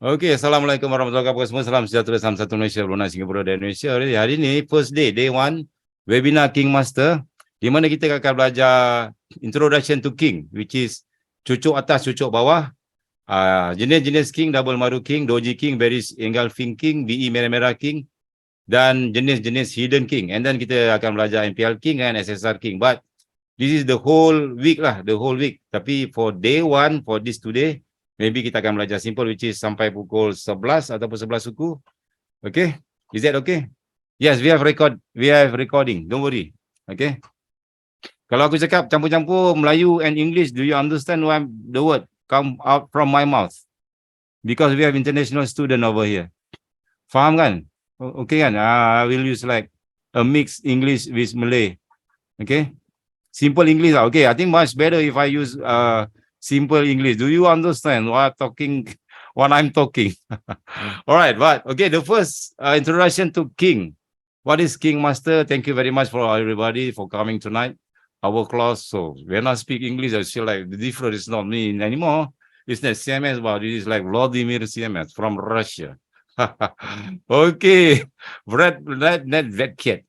Okey, Assalamualaikum warahmatullahi wabarakatuh. Semua salam sejahtera, salam satu Malaysia, Brunei, Singapura dan Indonesia. Hari ini, first day, day 1, webinar King Master, di mana kita akan belajar Introduction to King, which is cucuk atas, cucuk bawah, jenis-jenis King, Dabel Maru King, Doji King, Beris Engulfing King, BE Merah-Merah King, dan jenis-jenis Hidden King. And then kita akan belajar MPL King dan SSR King. But this is the whole week lah, the whole week. Tapi for day 1, for this today, maybe kita akan belajar simple, which is sampai pukul 11 ataupun 11 suku. Okay? Is that okay? Yes, we have recording. Don't worry. Okay? Kalau aku cakap campur-campur Melayu and English, do you understand why the word come out from my mouth? Because we have international student over here. Faham kan? Okay kan? I will use like a mix English with Malay. Okay? Simple English. Okay, I think much better if I use simple English. Do you understand what I'm talking? All right, but okay, the first introduction to King. What is King Master? Thank you very much for everybody for coming tonight. Our class. So when I speak English, I feel like the difference is not me anymore. It's not CMS, but it is like Vladimir CMS from Russia. Okay, that cat.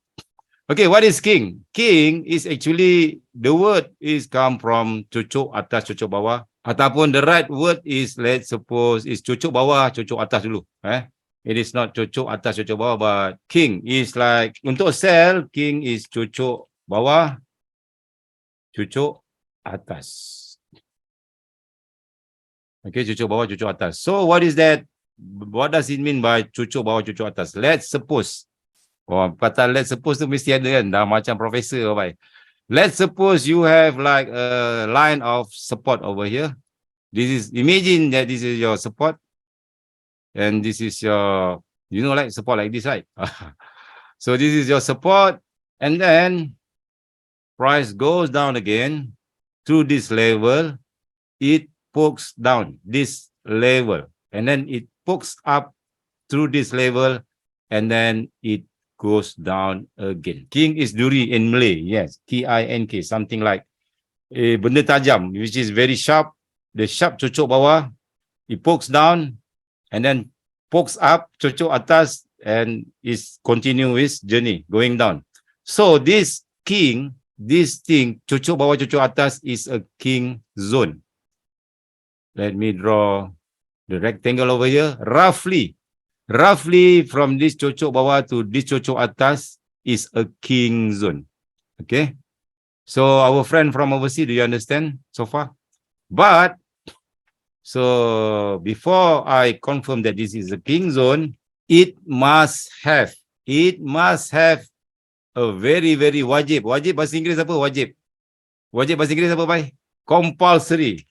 Okay, what is king? King is actually, the word is come from cucuk atas, cucuk bawah. Ataupun the right word is, let's suppose, is cucuk bawah, cucuk atas dulu. It is not cucuk atas, cucuk bawah, but king is like, untuk sel, king is cucuk bawah, cucuk atas. Okay, cucuk bawah, cucuk atas. So what is that? What does it mean by cucuk bawah, cucuk atas? Let's suppose. Oh, kata let's suppose tu mesti ada kan, dah macam profesor apa. Let's suppose you have like a line of support over here. This is, imagine that this is your support. And this is your, you know, like support like this, right? So this is your support. And then price goes down again to this level. It pokes down this level. And then it pokes up through this level. And then it goes down again. King is duri in Malay. Yes, K-I-N-K, something like benda tajam, which is very sharp. The sharp cucuk bawah, it pokes down, and then pokes up, cucuk atas, and is continuous journey, going down. So this king, this thing, cucuk bawah, cucuk atas, is a king zone. Let me draw the rectangle over here. Roughly from this cucuk bawah to this cucuk atas is a king zone. Okay. So our friend from overseas, do you understand so far? But, so before I confirm that this is a king zone, it must have a very, very wajib. Wajib bahasa Inggeris apa? Wajib. Wajib bahasa Inggeris apa, bhai? Compulsory.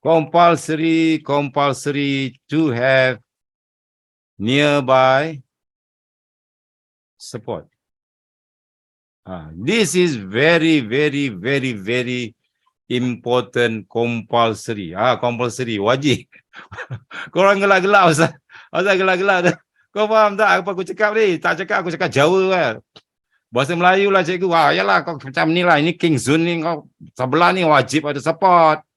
Compulsory to have nearby support. This is very, very, very, very important. Compulsory. Compulsory, wajib. Korang gelak-gelak, Ustaz. Ustaz gelak-gelak. Kau faham tak apa aku cakap ni? Tak cakap, aku cakap Jawa kan. Bahasa Melayu lah cikgu. Yalah kau macam ni lah. Ini King Zone ni, kau sebelah ni wajib ada support.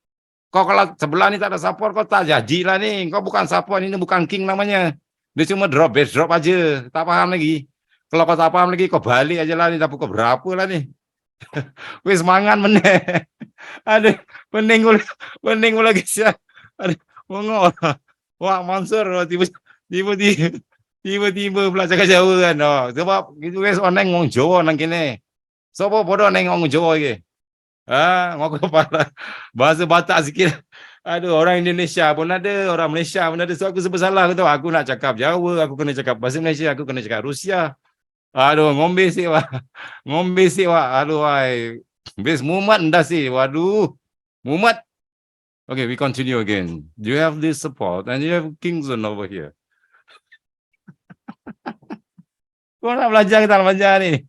Kau kalau sebelah ni tak ada support, kau tak jadilah ni. Kau bukan support, ini bukan King namanya. Dia cuma base drop aja. Tak faham lagi. Kalau kau tak faham lagi, kau balik aja lah ni. Dah pukul berapa lah ni? Weh semangat meneh. Aduh, pening pula guys ya. Aduh, bengok. Wah, Mansor tiba-tiba pula cakap Jawa kan. Sebab itu guys, orang ngomong Jawa nang kene. Siapa bodoh nang ngomong Jawa lagi? Ngomong kepala. Bahasa Batak sikit. Aduh, orang Indonesia pun ada, orang Malaysia pun ada. So aku sebab salah, aku tahu. Aku nak cakap Jawa, aku kena cakap bahasa Malaysia, aku kena cakap Rusia. Aduh, ngombe sih wah. Aduh, bes mumat ndak sih. Waduh. Mumat. Okay, we continue again. You have this support and you have King Zone over here. Kau nak belajar, kita nak belajar ni.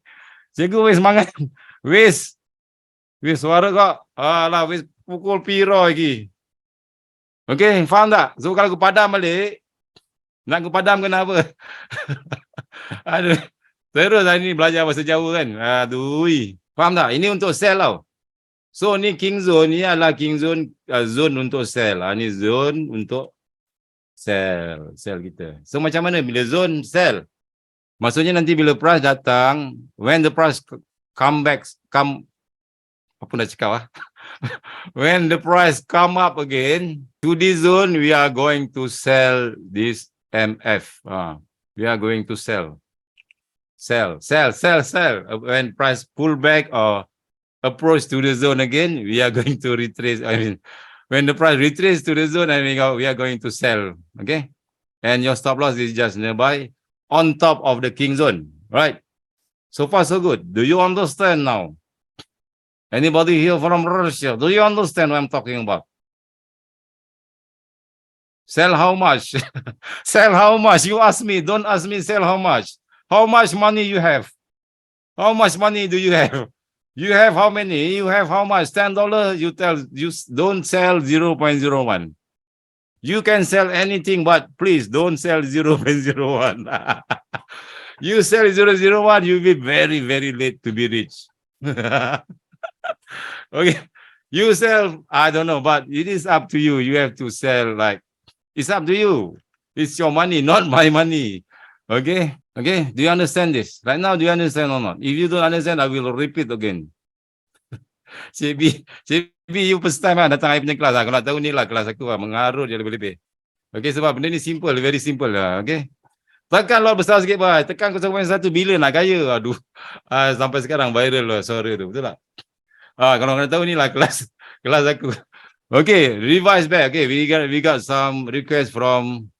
Cikgu wis semangat. Wis suara kau. Alah, wis pukul piro lagi. Okay, faham tak? So kalau aku padam balik, nak aku padam kenapa? Aduh, terus hari ni belajar bahasa Jawa kan? Aduh, faham tak? Ini untuk sel tau. So ni King Zone, ni adalah King Zone, zone untuk sel. Ni zone untuk Sell kita. So macam mana bila zone sell? Maksudnya nanti bila price datang, when the price come, apa nak cakap ah? When the price come up again to this zone, we are going to sell this MF. We are going to sell. When price pull back or approach to the zone again, we are going to retrace. I mean, when the price retrace to the zone, we are going to sell. Okay, and your stop loss is just nearby, on top of the king zone, right? So far, so good. Do you understand now? Anybody here from Russia? Do you understand what I'm talking about? Sell how much? Sell how much? You ask me. Don't ask me sell how much. How much money you have? How much money do you have? You have how many? You have how much? $10. You don't sell 0.01. You can sell anything, but please don't sell 0.01. You sell 0.01, you'll be very, very late to be rich. Okay, you sell, I don't know, but it is up to you. You have to sell it's up to you. It's your money, not my money. Okay, do you understand this? Right now, do you understand or not? If you don't understand, I will repeat again. CB, you first time datang I punya kelas. Kalau nak tahu ni lah kelas aku mengarut je lebih-lebih. Okay, sebab benda ni simple, very simple lah. Okay, tekan lot besar sikit bah. Tekan 0.1 bila nak kaya. Aduh, sampai sekarang viral lah suara tu, betul tak? Kalau nak tahu ni lah kelas aku. Okay, revise back. Okay, we got some requests from.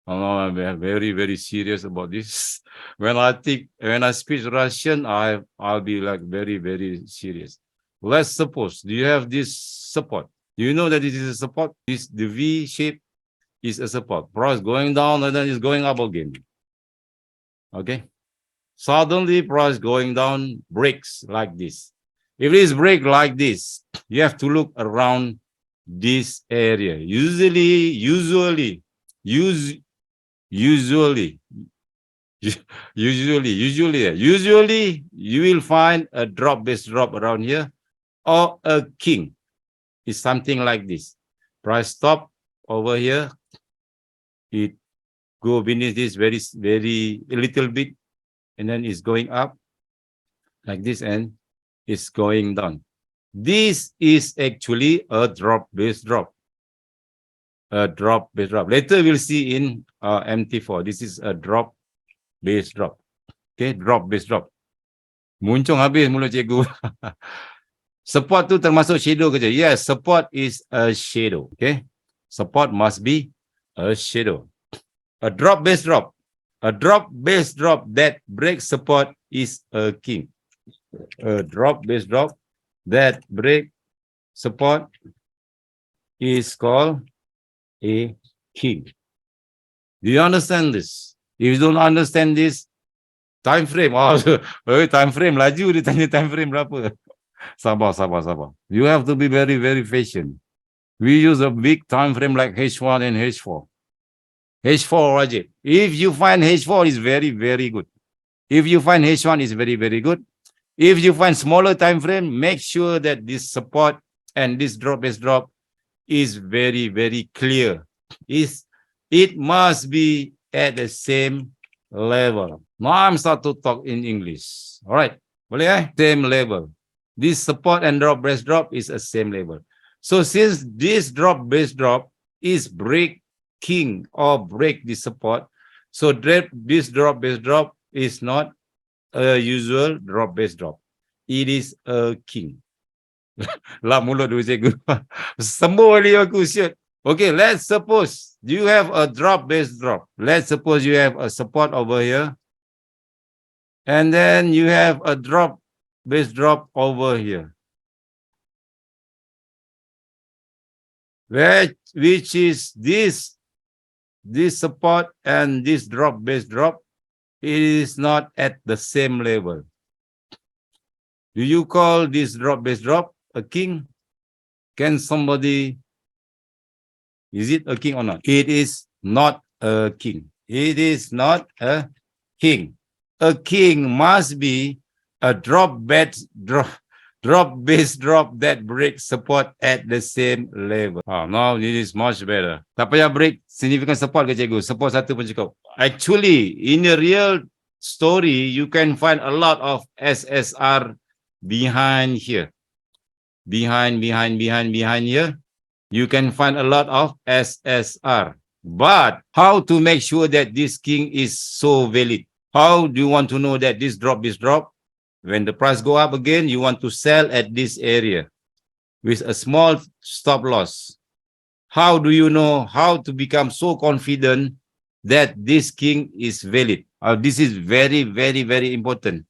I'm very, very serious about this. When I speak Russian, I'll be like very, very serious. Let's suppose, do you have this support? Do you know that this is a support? The V shape is a support. Price going down and then it's going up again. Okay. Suddenly price going down, breaks like this. If it is break like this, you have to look around this area. Usually, you will find a base drop around here, or a king. It's something like this. Price stop over here. It go beneath this very, very a little bit, and then it's going up like this, and it's going down. This is actually a base drop. A base drop. Later we'll see in MT4. This is a base drop. Okay, base drop. Muncung habis mulut cikgu. Support tu termasuk shadow kerja. Yes, support is a shadow. Okay, support must be a shadow. A base drop. A base drop that breaks support is a king. A base drop that break support is called a king. Do you understand this? If you don't understand this, time frame. Time frame laju dia tanya time frame berapa. Sabar. You have to be very, very patient. We use a big time frame like H1 and H4. H4 wajib. If you find H4 is very, very good. If you find H1 is very, very good. If you find smaller time frame, make sure that this support and this base drop is very, very clear. It must be at the same level. Now I'm start to talk in English. All right. Boleh Same level. This support and base drop is the same level. So since this base drop is breaking or break the support, so this base drop is not a usual base drop. It is a king. Lah mulut dulu cikgu. Sembuh balik aku shit. Okay, let's suppose you have a base drop. Let's suppose you have a support over here. And then you have a base drop over here. Which is this support and this base drop. It is not at the same level. Do you call this base drop a king? Can somebody, is it a king or not? It is not a king. It is not a king. A king must be a base drop Drop, base drop that break support at the same level. Now this is much better. Tak payah break significant support ke cikgu? Support satu pun cukup. Actually, in a real story, you can find a lot of SSR behind here. Behind here. You can find a lot of SSR. But how to make sure that this king is so valid? How do you want to know that this drop? When the price go up again, you want to sell at this area with a small stop loss. How do you know how to become so confident that this king is valid? This is very, very, very important.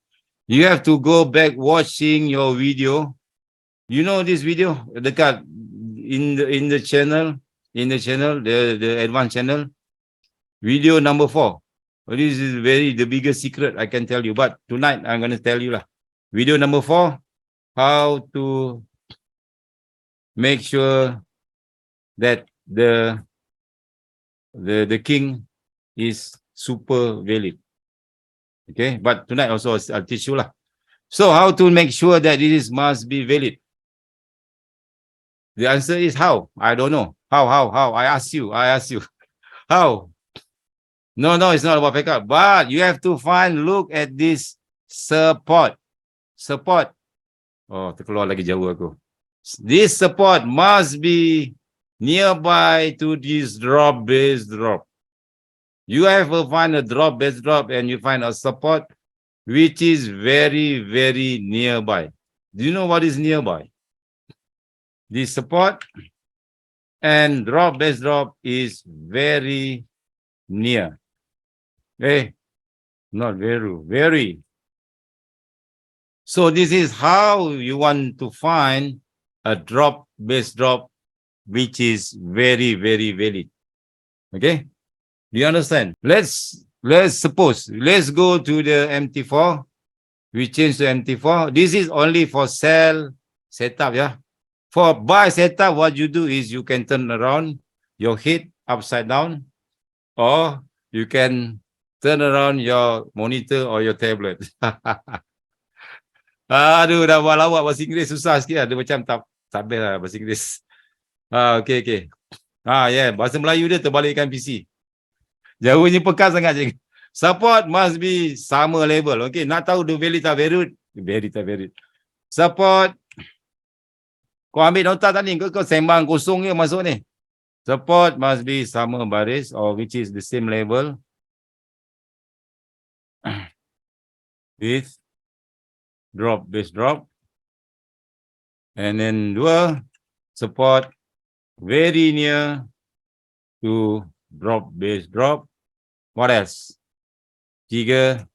You have to go back watching your video. You know this video, dekat in the channel, the advanced channel, video number 4. This is the biggest secret I can tell you. But tonight I'm going to tell you lah. Video number 4, how to make sure that the king is super valid. Okay, but tonight also I'll teach you lah. So how to make sure that it must be valid? The answer is how? I don't know. How? I ask you. How? No, it's not about backup. But you have to look at this support. Oh, terkeluar lagi jauh aku. This support must be nearby to this drop, base drop. You have to find a drop, base drop, and you find a support which is very, very nearby. Do you know what is nearby? This support and drop, base drop is very near. Not very. So this is how you want to find a drop, base drop, which is very, very valid. Okay? Do you understand? Let's suppose, let's go to the MT4. We change to MT4. This is only for sell setup, yeah? For buy setup, what you do is you can turn around your head upside down, or you can turn around your monitor or your tablet. Aduh, dah buat lawak bahasa Inggeris susah sikit lah. Dia macam tak best lah bahasa Inggeris. Okay. Yeah, bahasa Melayu dia terbalikkan PC. Jauhnya pekat sangat je. Support must be sama level. Okay, nak tahu the valid tak valid. Support. Kau ambil nota tadi, kau sembang kosong je masuk ni. Support must be sama baris, or which is the same level with drop, base drop. And then 2, support very near to drop, base drop. What else? 3,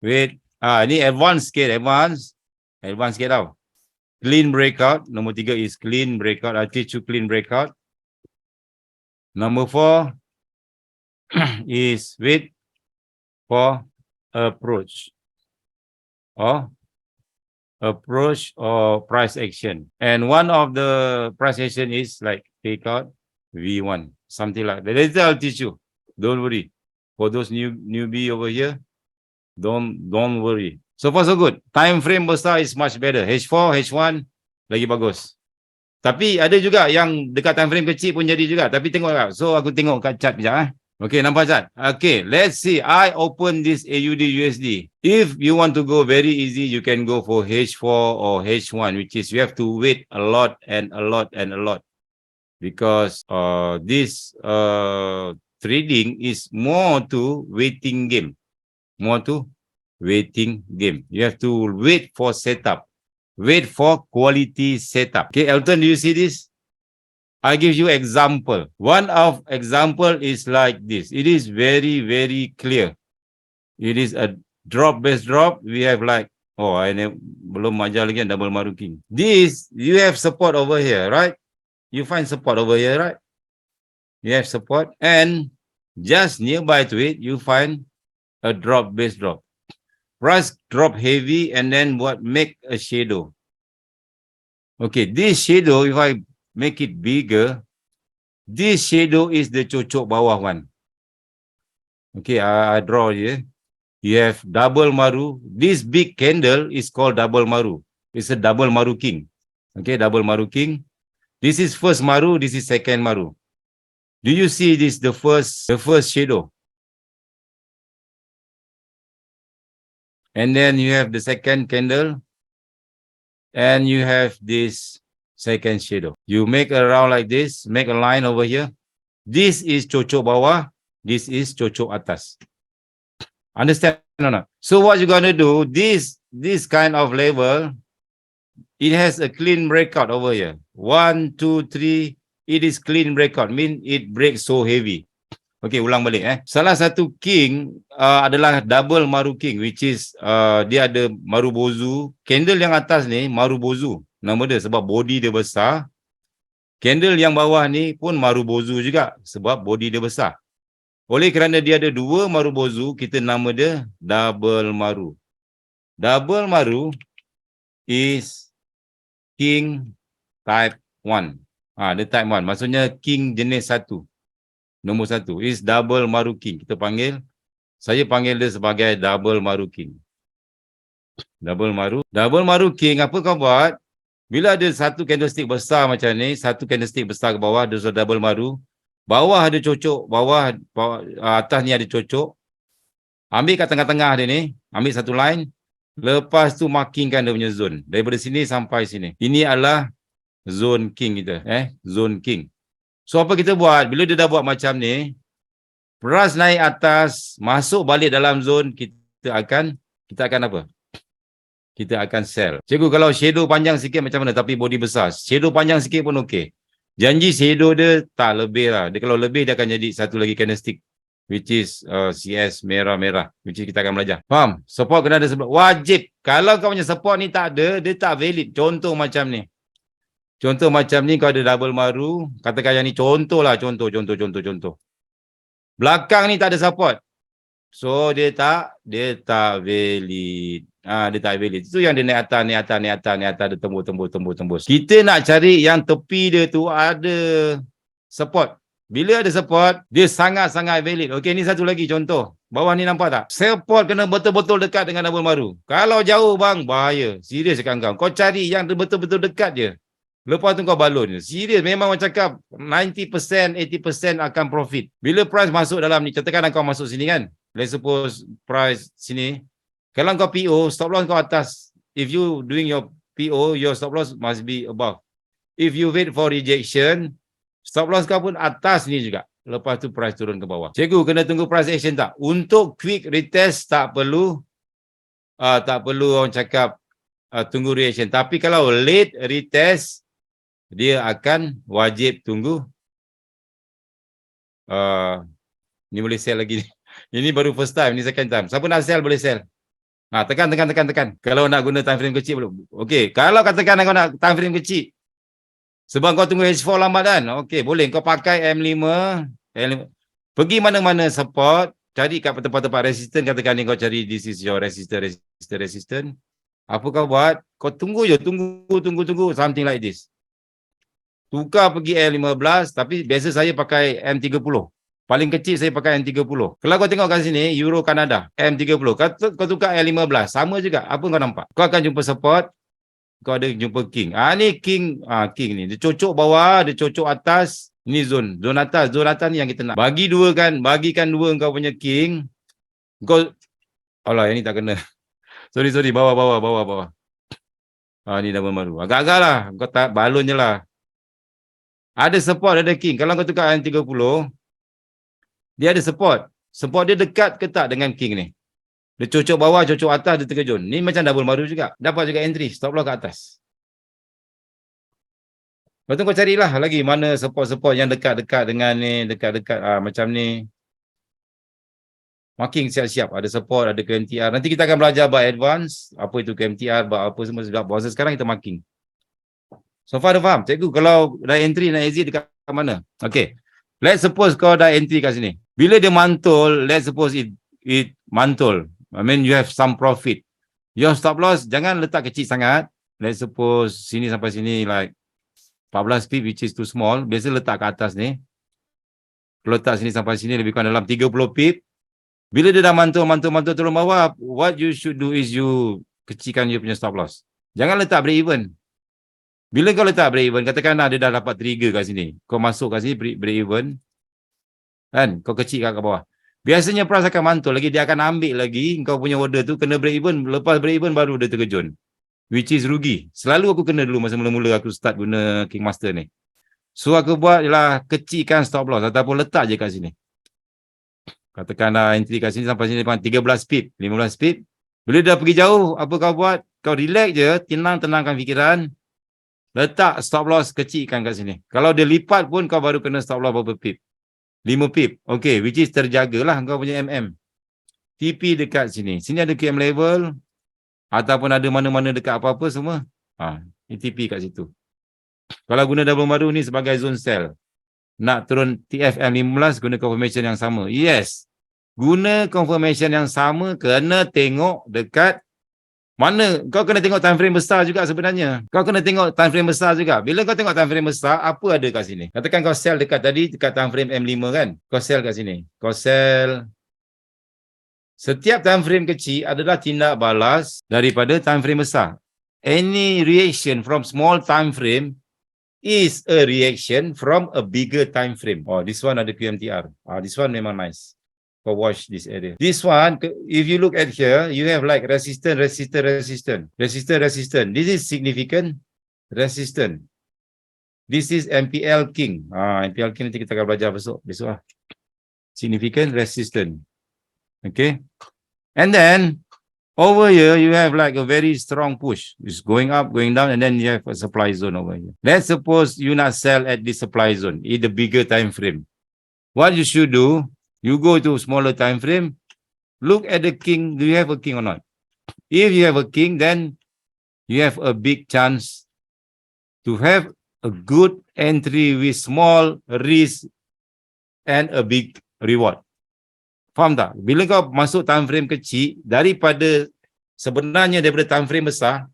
wait. Ini advanced sikit tau. Clean breakout. Nombor 3 is clean breakout. I teach you clean breakout. Number 4 is wait for approach or price action. And one of the price action is like take out V1, something like that. Later I'll teach you. Don't worry. For those newbie over here, don't worry. So far so good. Time frame besar is much better. H4, H1 lagi bagus. Tapi ada juga yang dekat time frame kecil pun jadi juga. Tapi tengok lah. So aku tengok kat chart sekejap. Okay, nampak chart? Okay, let's see. I open this AUD USD. If you want to go very easy, you can go for H4 or H1, which is you have to wait a lot. Because this trading is more to waiting game. You have to wait for setup. Wait for quality setup. Okay, Elton, do you see this? I give you example. One of example is like this. It is very, very clear. It is a drop, base drop. We have like, belum ajar lagi Dabel Maru King. This, you have support over here, right? You find support over here, right? You have support, and just nearby to it, you find a drop, base drop. Price drop heavy, and then what? Make a shadow. Okay, this shadow, if I make it bigger, this shadow is the cocok bawah one. Okay, I draw here. You have Dabel Maru. This big candle is called Dabel Maru. It's a double Maru king. Okay, double Maru king. This is first Maru, this is second Maru. Do you see this, the first shadow? And then you have the second candle. And you have this second shadow. You make a round like this, make a line over here. This is cocok bawah, this is cocok atas. Understand or not? So what you're gonna do, this kind of level, it has a clean breakout over here. 1, 2, 3, it is clean breakout, mean it breaks so heavy. Okay, ulang balik. Salah satu king adalah double Maru king, which is dia ada Maru bozu. Candle yang atas ni Maru bozu. Nama dia sebab body dia besar. Candle yang bawah ni pun Maru bozu juga sebab body dia besar. Oleh kerana dia ada dua Maru bozu, kita nama dia double Maru. Double Maru is king type 1. Dia type 1. Maksudnya king jenis 1. Nombor 1 is double Maru king. Saya panggil dia sebagai double Maru king. Double Maru king, apa kau buat? Bila ada satu candlestick besar macam ni, satu candlestick besar ke bawah, dia double Maru. Bawah ada cocok, atas ni ada cocok. Ambil kat tengah-tengah dia ni, ambil satu line. Lepas tu markingkan dia punya zone. Daripada sini sampai sini. Ini adalah zone king kita. Zone king. So apa kita buat? Bila dia dah buat macam ni, price naik atas, masuk balik dalam zone, kita akan apa? Kita akan sell. Cikgu, kalau shadow panjang sikit macam mana tapi body besar? Shadow panjang sikit pun okey. Janji shadow dia tak lebih lah. Dia kalau lebih dia akan jadi satu lagi candlestick, which is CS merah-merah, which is kita akan belajar. Faham? Support kena ada sebelah. Wajib. Kalau kau punya support ni tak ada, dia tak valid. Contoh macam ni. Contoh macam ni, kau ada double Maru, katakan yang ni contoh. Belakang ni tak ada support. So dia tak valid. Dia tak valid. Itu yang dia naik atas, dia tembus. Kita nak cari yang tepi dia tu ada support. Bila ada support, dia sangat-sangat valid. Okey, ni satu lagi contoh. Bawah ni nampak tak? Support kena betul-betul dekat dengan double Maru. Kalau jauh bang, bahaya. Serius cakap kau cari yang betul-betul dekat je. Lepas tu kau balon. Serius, memang orang cakap 90%, 80% akan profit. Bila price masuk dalam ni, katakan kau masuk sini kan. Let's suppose price sini. Kalau kau PO, stop loss kau atas. If you doing your PO, your stop loss must be above. If you wait for rejection, stop loss kau pun atas ni juga. Lepas tu price turun ke bawah. Cikgu, kena tunggu price action tak? Untuk quick retest tak perlu orang cakap tunggu reaction. Tapi kalau late retest, dia akan wajib tunggu. Ni boleh sell lagi. Ini baru first time, ni second time. Siapa nak sell boleh sell. Tekan. Kalau nak guna time frame kecil belum. Okey, kalau katakan kau nak time frame kecil, sebab kau tunggu H4 lambat kan. Okey, boleh kau pakai M5. Pergi mana-mana support, cari kat tempat-tempat resistant, katakan ni kau cari this is your resistant. Apa kau buat? Kau tunggu je, tunggu something like this. Tukar pergi L15, tapi biasa saya pakai M30. Paling kecil saya pakai M30. Kalau kau tengok kat sini, Euro Kanada, M30. Kau tukar L15, sama juga. Apa kau nampak? Kau akan jumpa support, kau ada jumpa king. Ni king, king ni. Dia cocok bawah, dia cocok atas. Ni zone atas. Zone atas ni yang kita nak. Bagikan dua kau punya king. Kau, alah, yang ni tak kena. Sorry, bawah. Ni double Maru. Agak-agak lah. Kau tak, balon je lah. Ada support, ada king. Kalau kau tukar M30, dia ada support. Support dia dekat ke tak dengan king ni? Dia cocok bawah, cocok atas, dia terkejun. Ni macam double Maru juga. Dapat juga entry, stop loss kat atas. Lepas tu kau carilah lagi mana support-support yang dekat-dekat dengan ni, dekat-dekat macam ni. Marking siap-siap. Ada support, ada KMTR. Nanti kita akan belajar by advance. Apa itu KMTR, apa semua. Sebab sekarang kita marking. So far dah faham? Cikgu, kalau dah entry nak exit dekat mana? Okay. Let's suppose kau dah entry kat sini. Bila dia mantul, let's suppose it mantul. I mean you have some profit. Your stop loss jangan letak kecil sangat. Let's suppose sini sampai sini like 14 pip which is too small. Biasa letak kat atas ni. Kalau letak sini sampai sini lebih kurang dalam 30 pip. Bila dia dah mantul turun bawah, what you should do is you kecilkan you punya stop loss. Jangan letak break even. Bila kau letak break even, katakanlah dia dah dapat trigger kat sini. Kau masuk kat sini break even. Kan? Kau kecil kat bawah. Biasanya price akan mantul lagi. Dia akan ambil lagi. Kau punya order tu kena break even. Lepas break even baru dia terkejun. Which is rugi. Selalu aku kena dulu masa mula-mula aku start guna King Master ni. So aku buat ialah kecilkan stop loss. Ataupun letak je kat sini. Katakanlah entry kat sini sampai sini 13 pip. 15 pip. Bila dah pergi jauh, apa kau buat? Kau relax je. Tenangkan fikiran. Letak stop loss kecilkan kat sini. Kalau dia lipat pun kau baru kena stop loss berapa pip. 5 pip. Okay, which is terjagalah kau punya MM. TP dekat sini. Sini ada QM level. Ataupun ada mana-mana dekat apa-apa semua. Ini TP kat situ. Kalau guna Dabel Maru ni sebagai zone sell. Nak turun TFM 15 guna confirmation yang sama. Yes. Guna confirmation yang sama kena tengok dekat mana, kau kena tengok time frame besar juga sebenarnya. Kau kena tengok time frame besar juga. Bila kau tengok time frame besar, apa ada kat sini? Katakan kau sell dekat tadi, dekat time frame M5 kan? Kau sell kat sini. Kau sell. Setiap time frame kecil adalah tindak balas daripada time frame besar. Any reaction from small time frame is a reaction from a bigger time frame. Oh, this one ada QMTR. This one memang nice. Watch this area. This one, if you look at here, you have like resistance. This is significant resistance. This is MPL King. MPL King nanti kita akan belajar besok lah. Significant resistance. Okay. And then, over here, you have like a very strong push. It's going up, going down, and then you have a supply zone over here. Let's suppose you not sell at the supply zone in the bigger time frame. What you should do, you go to smaller time frame, look at the king. Do you have a king or not? If you have a king, then you have a big chance to have a good entry with small risk and a big reward. Faham tak? Bila kau masuk time frame kecil, daripada time frame besar,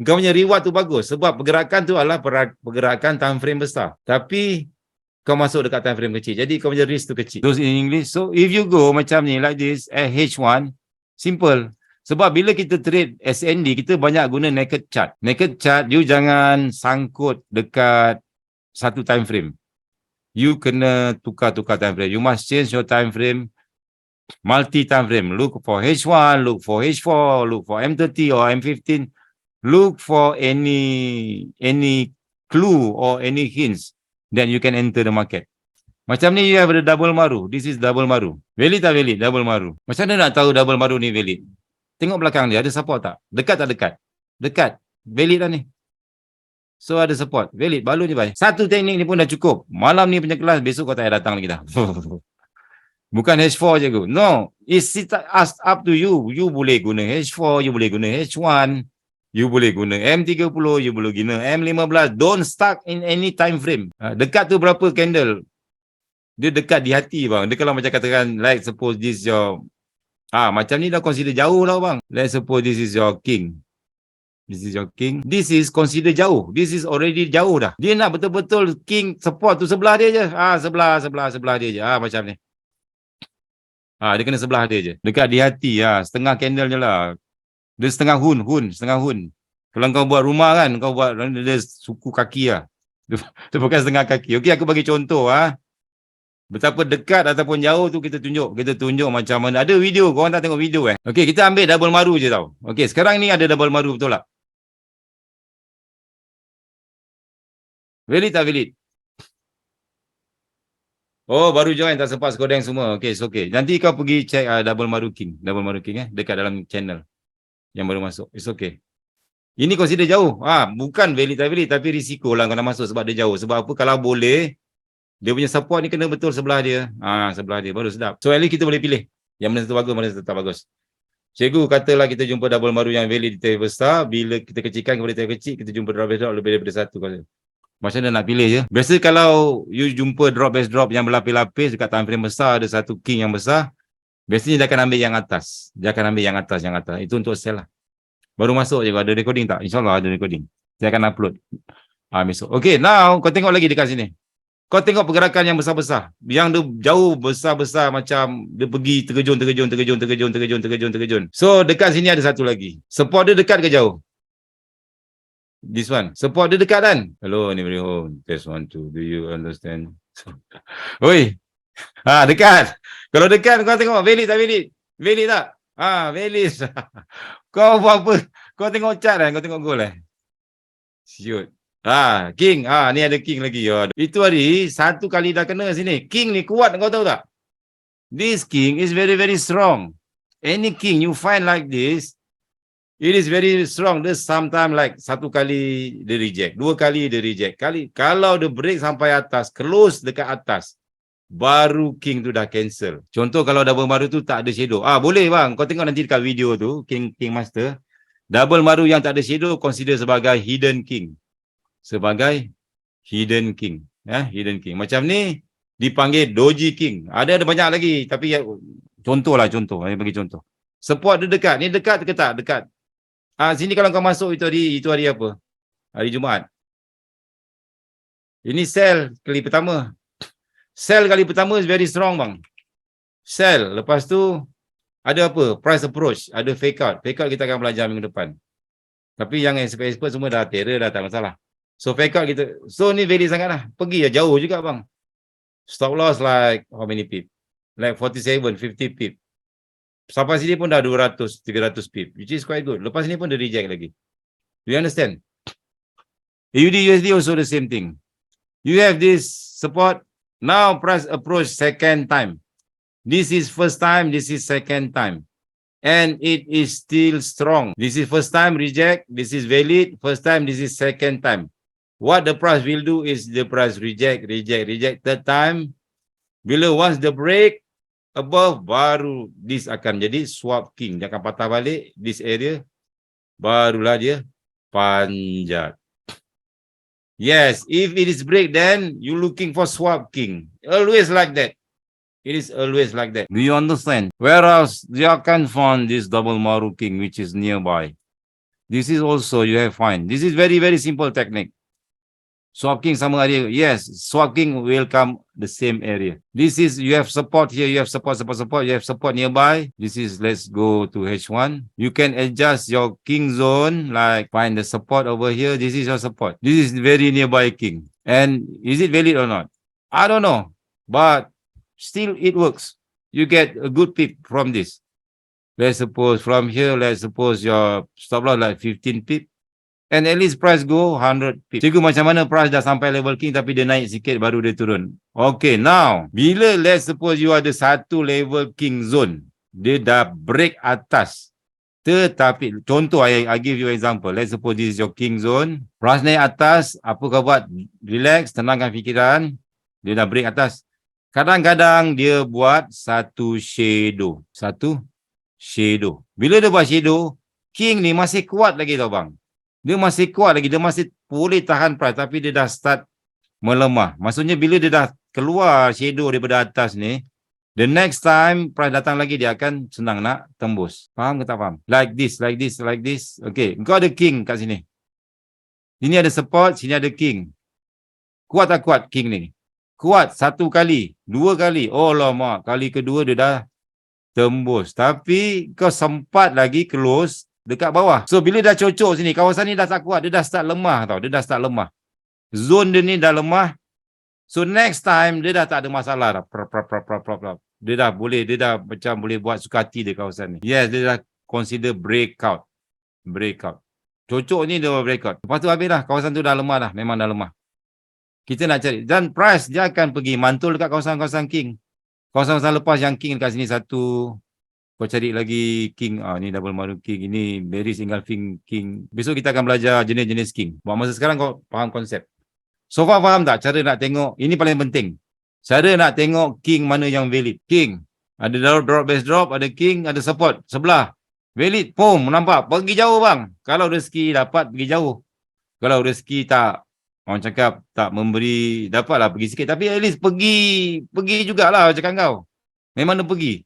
kau punya reward tu bagus. Sebab pergerakan tu adalah pergerakan time frame besar. Tapi kau masuk dekat time frame kecil. Jadi kau punya risk tu kecil. Those in English. So if you go macam ni like this at H1, simple. Sebab bila kita trade SND, kita banyak guna naked chart. Naked chart, you jangan sangkut dekat satu time frame. You kena tukar-tukar time frame. You must change your time frame. Multi time frame. Look for H1, look for H4, look for M30 or M15. Look for any clue or any hints. Then you can enter the market. Macam ni you have the Dabel Maru. This is Dabel Maru. Valid tak valid? Dabel Maru. Macam mana nak tahu Dabel Maru ni valid? Tengok belakang dia, ada support tak? Dekat tak dekat? Dekat. Valid lah ni. So ada support. Valid. Balun je bye. Satu teknik ni pun dah cukup. Malam ni punya kelas, besok kau tak payah datang lagi dah. Bukan H4 je ke? No. It's up to you. You boleh guna H4, you boleh guna H1. You boleh guna M30, you boleh guna M15. Don't stuck in any time frame. Dekat tu berapa candle? Dia dekat di hati bang. Dia kalau macam katakan, like suppose this your... macam ni dah consider jauh lah bang. Let's suppose this is your king. This is your king. This is consider jauh. This is already jauh dah. Dia nak betul-betul king support tu sebelah dia je. Sebelah dia je. Macam ni. Dia kena sebelah dia je. Dekat di hati. Setengah candle je lah. Dia setengah hun. Kalau kau buat rumah kan, kau buat dia suku kaki lah. Dia bukan setengah kaki. Okey, aku bagi contoh betapa dekat ataupun jauh tu kita tunjuk macam mana. Ada video, korang tak tengok video Okey, kita ambil Dabel Maru je tau. Okey, sekarang ni ada Dabel Maru betul tak? Valid tak valid? Oh, baru join tak sempat skodeng semua. Okey, it's okay. Nanti kau pergi check Dabel Maru King. Dabel Maru King dekat dalam channel yang baru masuk. It's okay. Ini consider jauh. Bukan valid tak valid, tapi risiko lah kau nak masuk sebab dia jauh. Sebab apa? Kalau boleh, dia punya support ni kena betul sebelah dia. Sebelah dia baru sedap. So at least kita boleh pilih yang mana satu bagus, mana satu tak bagus. Cikgu katalah kita jumpa Dabel Maru yang valid di target besar, bila kita kecilkan kepada target kecil, kita jumpa drop base drop lebih daripada satu. Macam mana nak pilih je. Biasa kalau you jumpa drop base drop yang berlapis-lapis dekat time frame besar, ada satu king yang besar, biasanya dia akan ambil yang atas. Yang atas. Itu untuk sell lah. Baru masuk je. Ada recording tak? InsyaAllah ada recording. Saya akan upload besok. Okay, now kau tengok lagi dekat sini. Kau tengok pergerakan yang besar-besar. Yang dia jauh besar-besar macam dia pergi terkejun. So dekat sini ada satu lagi. Support dia dekat ke jauh? This one. Support dia dekat kan? Hello, anybody home? Test 1, 2. Do you understand? Oi. Dekat. Kalau dekat kau tengok valid tak valid? Valid tak? Valid. Kau buat apa? Kau tengok chart kan? Kau tengok goal Shoot. King. Ni ada king lagi. Itu hari satu kali dah kena sini. King ni kuat, kau tahu tak? This king is very very strong. Any king you find like this, it is very strong. Dia sometimes like satu kali dia reject, dua kali dia reject. Kalau dia break sampai atas, close dekat atas, baru king tu dah cancel. Contoh kalau double maru tu tak ada shadow. Boleh bang, kau tengok nanti dekat video tu, king master. Double maru yang tak ada shadow consider sebagai hidden king. Sebagai hidden king. Hidden king. Macam ni dipanggil doji king. Ada banyak lagi, tapi contoh. Saya bagi contoh. Support dia dekat. Ni dekat ke tak? Dekat. Sini kalau kau masuk itu hari apa? Hari Jumaat. Ini sell kali pertama. Sell kali pertama is very strong bang. Sell. Lepas tu ada apa? Price approach. Ada fake out. Fake out kita akan belajar minggu depan. Tapi yang expert semua dah terror, dah tak masalah. So fake out kita. So ni valid sangat lah. Pergi jauh juga bang. Stop loss like how many pip? Like 47, 50 pip. Sampai sini pun dah 200, 300 pip. Which is quite good. Lepas ni pun dia reject lagi. Do you understand? AUD USD also the same thing. You have this support. Now price approach second time. This is first time. This is second time. And it is still strong. This is first time reject. This is valid. First time. This is second time. What the price will do is the price reject. Third time. Bila once the break above, baru this akan jadi swap king. Dia akan patah balik this area. Barulah dia panjat. Yes, if it is break, then you looking for swap king. Always like that. It is always like that. Do you understand? Whereas you can find this double maru king which is nearby. This is also you have find. This is very very simple technique. Swap king sama area. Yes, swap king will come the same area. This is, you have support here, you have support, you have support nearby. This is, let's go to H1. You can adjust your king zone, like find the support over here. This is your support. This is very nearby king. And is it valid or not? I don't know, but still it works. You get a good pip from this. Let's suppose from here, let's suppose your stop loss like 15 pip. And at least price go 100 pip. Cikgu, macam mana price dah sampai level king tapi dia naik sikit baru dia turun? Okay, now, bila let's suppose you ada satu level king zone, dia dah break atas. Tetapi, contoh, I give you example. Let's suppose this is your king zone. Price naik atas, apa kau buat? Relax, tenangkan fikiran. Dia dah break atas. Kadang-kadang dia buat satu shadow. Bila dia buat shadow, king ni masih kuat lagi tau bang. Dia masih kuat lagi, dia masih boleh tahan price tapi dia dah start melemah. Maksudnya bila dia dah keluar shadow daripada atas ni, the next time price datang lagi dia akan senang nak tembus. Faham ke tak faham? Like this. Okay, kau ada king kat sini. Sini ada support, sini ada king. Kuat tak kuat king ni? Kuat satu kali, dua kali. Oh lama, kali kedua dia dah tembus. Tapi kau sempat lagi close dekat bawah. So bila dah cocok sini, kawasan ni dah tak kuat, dia dah start lemah tau. Dia dah start lemah. Zone dia ni dah lemah. So next time dia dah tak ada masalah dah. Dia dah macam boleh buat suka hati di kawasan ni. Yes, dia dah consider breakout. Cocok ni dia breakout. Lepas tu habis dah, kawasan tu dah lemah dah, memang dah lemah. Kita nak cari, dan price dia akan pergi mantul dekat kawasan-kawasan king. Kawasan-kawasan lepas yang king dekat sini satu. Kau cari lagi king, ni double maru king, ini berry single king. Besok kita akan belajar jenis-jenis king. Buat masa sekarang kau faham konsep. So far faham tak cara nak tengok? Ini paling penting. Cara nak tengok king mana yang valid. King, ada drop, base drop, ada king, ada support. Sebelah, valid, boom, nampak. Pergi jauh bang. Kalau rezeki dapat, pergi jauh. Kalau rezeki tak, orang cakap tak memberi, dapatlah pergi sikit. Tapi at least pergi jugalah cakap kau. Memang dia pergi.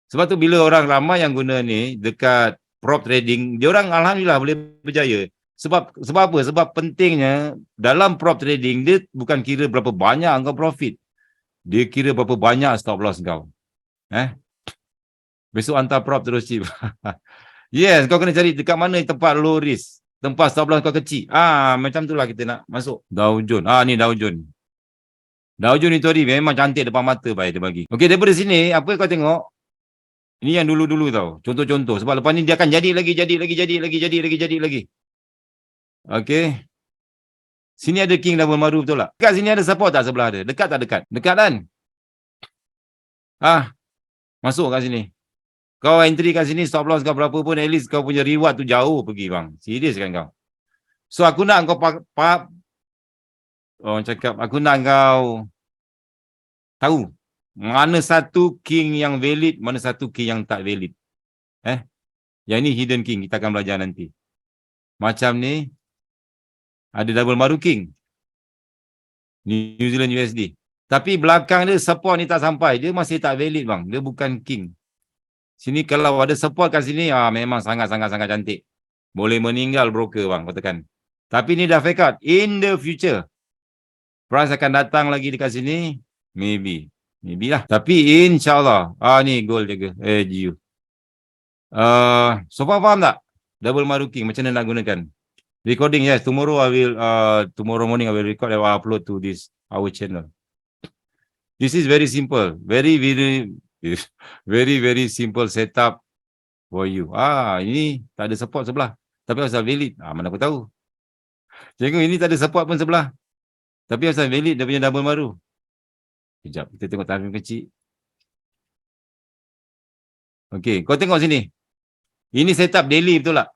Sebab tu bila orang ramai yang guna ni dekat prop trading, dia orang alhamdulillah boleh berjaya. Sebab apa? Sebab pentingnya dalam prop trading dia bukan kira berapa banyak kau profit. Dia kira berapa banyak stop loss kau. Besok hantar prop terus chip. Yes, kau kena cari dekat mana tempat low risk. tempat stop loss kau kecil. Macam itulah kita nak masuk. Dow Jones. Ni Dow Jones. Dow Jones itu tadi memang cantik depan mata baik dia bagi. Okey, daripada sini apa kau tengok? Ini yang dulu-dulu tau. Contoh-contoh. Sebab lepas ni dia akan jadi lagi. Okey. Sini ada King Dabel Maru betul tak? Dekat sini ada support tak sebelah dia? Dekat tak dekat? Dekat kan? Masuk kat sini. Kau entry kat sini, stop loss kau berapa pun, at least kau punya reward tu jauh pergi bang. Serius kan kau? So aku nak kau orang cakap, aku nak kau tahu mana satu king yang valid, mana satu king yang tak valid. Yang ni hidden king, kita akan belajar nanti. Macam ni, ada Dabel Maru king. New Zealand USD. Tapi belakang dia support ni tak sampai. Dia masih tak valid bang. Dia bukan king. Sini kalau ada support kat sini, memang sangat-sangat cantik. Boleh meninggal broker bang, katakan. Tapi ni dah fake out. In the future, price akan datang lagi dekat sini. Maybe lah. Tapi insyaAllah. Ni gold jaga. GU. So faham tak? Dabel Maru King, macam mana nak gunakan? Recording, yes. Tomorrow morning I will record and upload to our channel. This is very simple. Very simple setup for you. Ini tak ada support sebelah. Tapi asal valid. Mana aku tahu. Tengok ini tak ada support pun sebelah. Tapi asal valid dia punya Dabel Maru. Sekejap, kita tengok time kecil. Okey, kau tengok sini. Ini setup daily betul tak?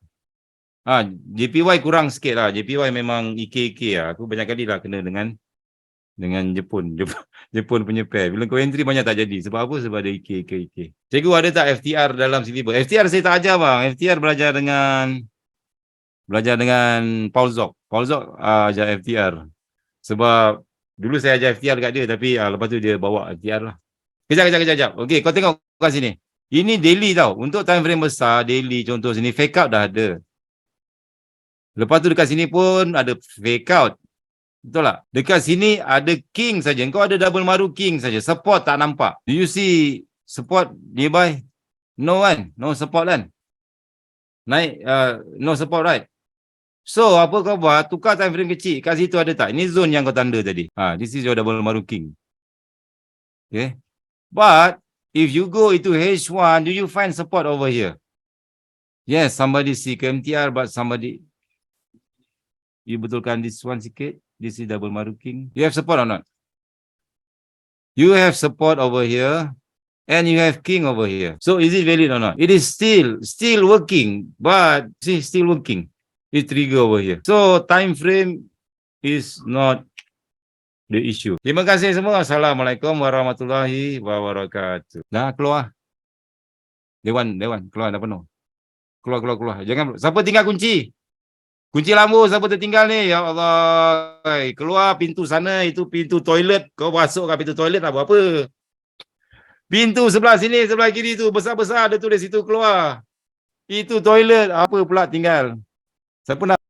JPY kurang sikit lah. JPY memang IK lah. Aku banyak kali lah kena dengan Jepun punya pair. Bila kau entry banyak tak jadi. Sebab apa? Sebab ada IK. Cikgu ada tak FTR dalam syllabus? FTR saya tak ajar bang. FTR belajar dengan Paul Zok. Paul Zok ajar FTR. Sebab dulu saya ajar FTR dekat dia. Tapi lepas tu dia bawa FTR lah. Kejap. Okey, kau tengok kat sini. Ini daily tau. Untuk time frame besar, daily contoh sini, fake out dah ada. Lepas tu dekat sini pun ada fake out. Betul tak? Dekat sini ada king saja. Kau ada Dabel Maru king saja. Support tak nampak. Do you see support nearby? No kan? No support kan? Naik, no support right? So, apa kau buat? Tukar time frame kecil. Kat situ ada tak? Ini zone yang kau tanda tadi. This is your Dabel Maru king. Okay? But, if you go into H1, do you find support over here? Yes, somebody see MTR, but somebody... You betulkan this one sikit. This is Dabel Maru king. You have support or not? You have support over here. And you have king over here. So is it valid or not? It is still working. But see, still working. It trigger over here. So time frame is not the issue. Terima kasih semua. Assalamualaikum warahmatullahi wabarakatuh. Dah keluar. Dewan. Keluar dah penuh. Keluar. Jangan. Siapa tinggal kunci? Kunci lampu siapa tertinggal ni? Ya Allah. Keluar pintu sana, itu pintu toilet. Kau masuk ke pintu toilet nak buat apa? Pintu sebelah sini, sebelah kiri tu besar-besar ada tulis situ keluar. Itu toilet. Apa pula tinggal? Siapa nak